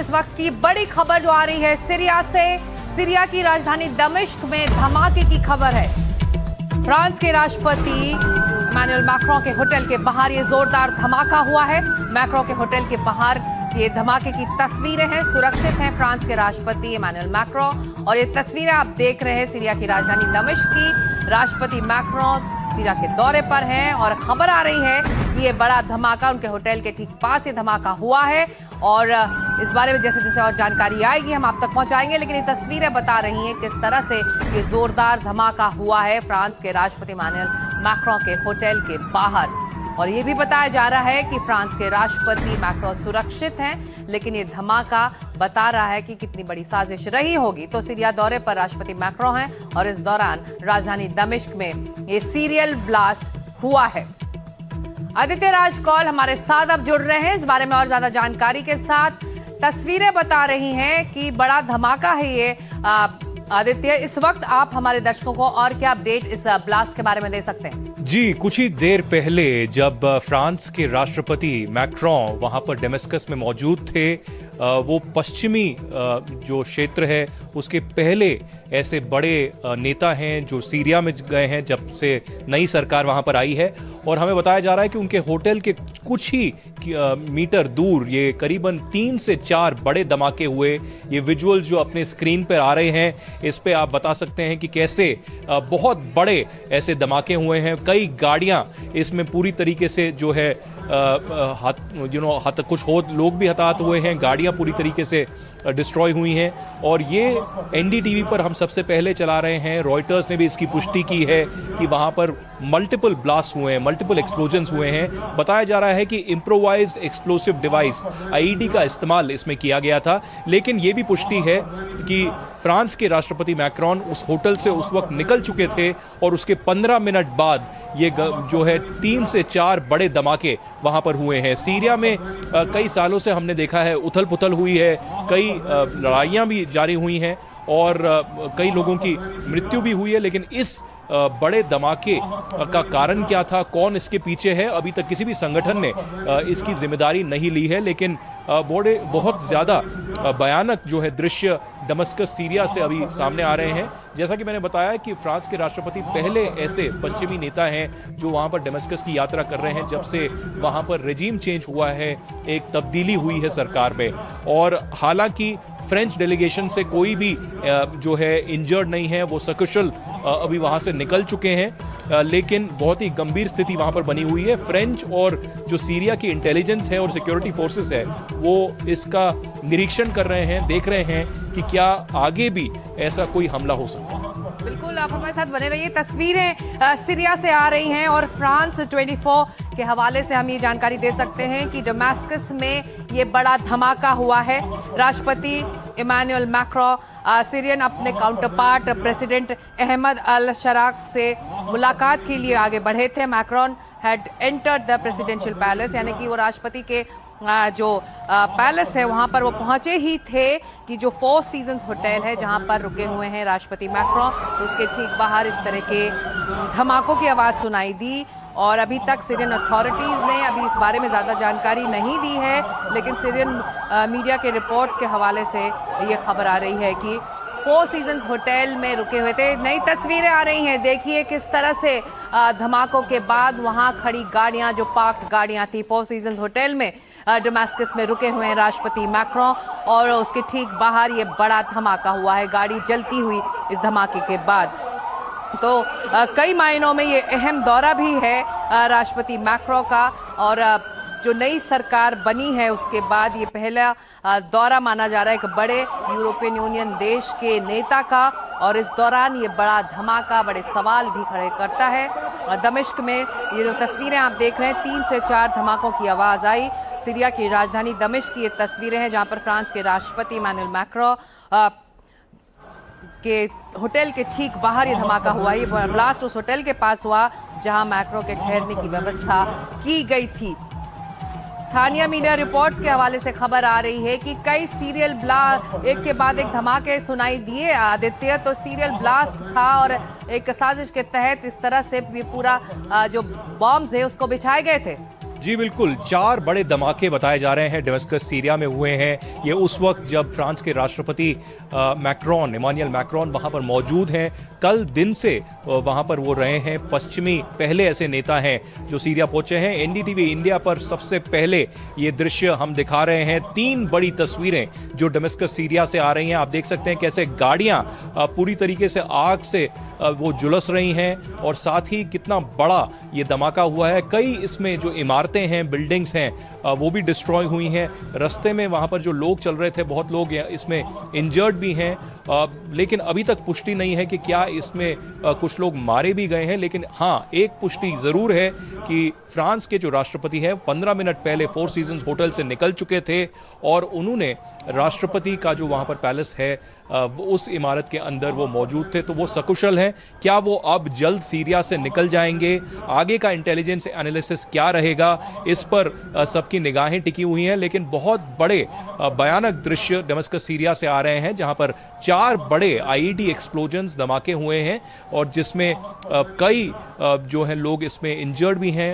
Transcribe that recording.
इस वक्त की बड़ी खबर जो आ रही है सीरिया से। सीरिया की राजधानी दमिश्क में धमाके की खबर है। फ्रांस के राष्ट्रपति इमैनुअल मैक्रों के होटल के बाहर ये जोरदार धमाका हुआ है। मैक्रों के होटल के बाहर ये धमाके की तस्वीरें हैं। सुरक्षित हैं फ्रांस के राष्ट्रपति इमैनुअल मैक्रों और ये तस्वीरें आप देख रहे हैं सीरिया की राजधानी दमिश्क की। राष्ट्रपति मैक्रों सीरिया के दौरे पर हैं और खबर आ रही है कि ये बड़ा धमाका उनके होटल के ठीक पास ये धमाका हुआ है और इस बारे में जैसे जैसे और जानकारी आएगी हम आप तक पहुंचाएंगे। लेकिन ये तस्वीरें बता रही हैं किस तरह से ये जोरदार धमाका हुआ है फ्रांस के राष्ट्रपति इमैनुअल मैक्रों के होटल के बाहर। और ये भी बताया जा रहा है कि फ्रांस के राष्ट्रपति मैक्रों सुरक्षित हैं, लेकिन ये धमाका बता रहा है कि कितनी बड़ी साजिश रही होगी। तो सीरिया दौरे पर राष्ट्रपति मैक्रों हैं और इस दौरान राजधानी दमिश्क में ये सीरियल ब्लास्ट हुआ है। आदित्य राज कौल हमारे साथ अब जुड़ रहे हैं इस बारे में और ज्यादा जानकारी के साथ। तस्वीरें बता रही हैं कि बड़ा धमाका है ये। आदित्य, इस वक्त आप हमारे दर्शकों को और क्या अपडेट इस ब्लास्ट के बारे में दे सकते हैं? जी, कुछ ही देर पहले जब फ्रांस के राष्ट्रपति मैक्रों वहां पर डेमेस्कस में मौजूद थे, वो पश्चिमी जो क्षेत्र है उसके पहले ऐसे बड़े नेता हैं जो सीरिया में गए हैं जब से नई सरकार वहां पर आई है। और हमें बताया जा रहा है कि उनके होटल के कुछ ही मीटर दूर ये करीबन 3 से 4 बड़े धमाके हुए। ये विजुअल्स जो अपने स्क्रीन पर आ रहे हैं इस पे आप बता सकते हैं कि कैसे बहुत बड़े ऐसे धमाके हुए हैं। कई गाड़ियां इसमें पूरी तरीके से जो है कुछ लोग भी हताहत हुए हैं, गाड़ियां पूरी तरीके से डिस्ट्रॉय हुई हैं। और ये एनडीटीवी पर हम सबसे पहले चला रहे हैं। रॉयटर्स ने भी इसकी पुष्टि की है कि वहां पर मल्टीपल ब्लास्ट हुए हैं, मल्टीपल एक्सप्लोजन्स हुए हैं। बताया जा रहा है कि इम्प्रोवाइज्ड एक्सप्लोसिव डिवाइस आईईडी का इस्तेमाल इसमें किया गया था। लेकिन ये भी पुष्टि है कि फ्रांस के राष्ट्रपति मैक्रों उस होटल से उस वक्त निकल चुके थे और उसके 15 मिनट बाद ये जो है 3 से 4 बड़े धमाके वहां पर हुए हैं। सीरिया में कई सालों से हमने देखा है उथल पुथल हुई है, कई लड़ाइयां भी जारी हुई हैं और कई लोगों की मृत्यु भी हुई है। लेकिन इस बड़े धमाके का कारण क्या था, कौन इसके पीछे है, अभी तक किसी भी संगठन ने इसकी जिम्मेदारी नहीं ली है। लेकिन बहुत ज़्यादा भयानक जो है दृश्य दमिश्क सीरिया से अभी सामने आ रहे हैं। जैसा कि मैंने बताया कि फ्रांस के राष्ट्रपति पहले ऐसे पश्चिमी नेता हैं जो वहां पर दमिश्क की यात्रा कर रहे हैं जब से वहां पर रेजिम चेंज हुआ है, एक तब्दीली हुई है सरकार में। और हालांकि फ्रेंच डेलीगेशन से कोई भी जो है इंजर्ड नहीं है, वो सकुशल अभी वहां से निकल चुके हैं। लेकिन बहुत ही गंभीर स्थिति वहां पर बनी हुई है। फ्रेंच और जो सीरिया की इंटेलिजेंस है और सिक्योरिटी फोर्सेस है वो इसका निरीक्षण कर रहे हैं, देख रहे हैं कि क्या आगे भी ऐसा कोई हमला हो सकता है। बिल्कुल, आप हमारे साथ बने रहिए। तस्वीरें सीरिया से आ रही हैं और फ्रांस 24 के हवाले से हम ये जानकारी दे सकते हैं कि दमिश्क में ये बड़ा धमाका हुआ है। राष्ट्रपति इमैनुअल मैक्रों सीरियन अपने काउंटरपार्ट प्रेसिडेंट अहमद अल शराक से मुलाकात के लिए आगे बढ़े थे। Macron had entered the presidential palace, यानी कि वो राष्ट्रपति के जो पैलेस है वहां पर वो पहुंचे ही थे कि जो 4 सीजन्स होटल है जहां पर रुके हुए हैं राष्ट्रपति मैक्रों, उसके ठीक बाहर इस तरह के धमाकों की आवाज़ सुनाई दी। और अभी तक सीरियन अथॉरिटीज़ ने अभी इस बारे में ज़्यादा जानकारी नहीं दी है, लेकिन सीरियन मीडिया के रिपोर्ट्स के हवाले से ये खबर आ रही है कि 4 सीजन्स होटल में रुके हुए थे। नई तस्वीरें आ रही हैं, देखिए किस तरह से धमाकों के बाद वहां खड़ी गाड़ियां, जो पार्क्ड गाड़ियां थी 4 सीजन्स होटल में दमिश्क में रुके हुए हैं राष्ट्रपति मैक्रों और उसके ठीक बाहर ये बड़ा धमाका हुआ है, गाड़ी जलती हुई इस धमाके के बाद। तो कई मायनों में ये अहम दौरा भी है राष्ट्रपति मैक्रों का और जो नई सरकार बनी है उसके बाद ये पहला दौरा माना जा रहा है एक बड़े यूरोपियन यूनियन देश के नेता का। और इस दौरान ये बड़ा धमाका बड़े सवाल भी खड़े करता है। दमिश्क में ये जो तस्वीरें आप देख रहे हैं, 3 से 4 धमाकों की आवाज़ आई। सीरिया की राजधानी दमिश्क की ये तस्वीरें हैं जहाँ पर फ्रांस के राष्ट्रपति इमैनुअल मैक्रों के होटल के ठीक बाहर ये धमाका हुआ। ये ब्लास्ट उस होटल के पास हुआ जहां मैक्रों के ठहरने की व्यवस्था की गई थी। स्थानीय मीडिया रिपोर्ट्स के हवाले से खबर आ रही है कि कई सीरियल ब्लास्ट एक के बाद एक धमाके सुनाई दिए। आदित्य, तो सीरियल ब्लास्ट था और एक साजिश के तहत इस तरह से पूरा जो बॉम्ब्स है उसको बिछाए गए थे। जी बिल्कुल, 4 बड़े धमाके बताए जा रहे हैं दमिश्क सीरिया में हुए हैं। ये उस वक्त जब फ्रांस के राष्ट्रपति इमानुएल मैक्रोन वहाँ पर मौजूद हैं। कल दिन से वहाँ पर वो रहे हैं। पश्चिमी पहले ऐसे नेता हैं जो सीरिया पहुंचे हैं। एनडीटीवी इंडिया पर सबसे पहले ये दृश्य हम दिखा रहे हैं। 3 बड़ी तस्वीरें जो दमिश्क सीरिया से आ रही हैं। आप देख सकते हैं कैसे गाड़ियाँ पूरी तरीके से आग से वो झुलस रही हैं और साथ ही कितना बड़ा ये धमाका हुआ है। कई इसमें जो इमारतें हैं, बिल्डिंग्स हैं, वो भी डिस्ट्रॉय हुई हैं। रास्ते में वहाँ पर जो लोग चल रहे थे, बहुत लोग इसमें इंजर्ड भी हैं, लेकिन अभी तक पुष्टि नहीं है कि क्या इसमें कुछ लोग मारे भी गए हैं। लेकिन हाँ, एक पुष्टि ज़रूर है कि फ्रांस के जो राष्ट्रपति हैं 15 मिनट पहले 4 सीजन्स होटल से निकल चुके थे और उन्होंने राष्ट्रपति का जो वहाँ पर पैलेस है उस इमारत के अंदर वो मौजूद थे, तो वो सकुशल हैं। क्या वो अब जल्द सीरिया से निकल जाएंगे? आगे का इंटेलिजेंस एनालिसिस क्या रहेगा, इस पर सबकी निगाहें टिकी हुई हैं। लेकिन बहुत बड़े भयानक दृश्य दमिश्क सीरिया से आ रहे हैं जहां पर 4 बड़े आईईडी एक्सप्लोजन्स धमाके हुए हैं और जिसमें कई जो हैं लोग इसमें इंजर्ड भी हैं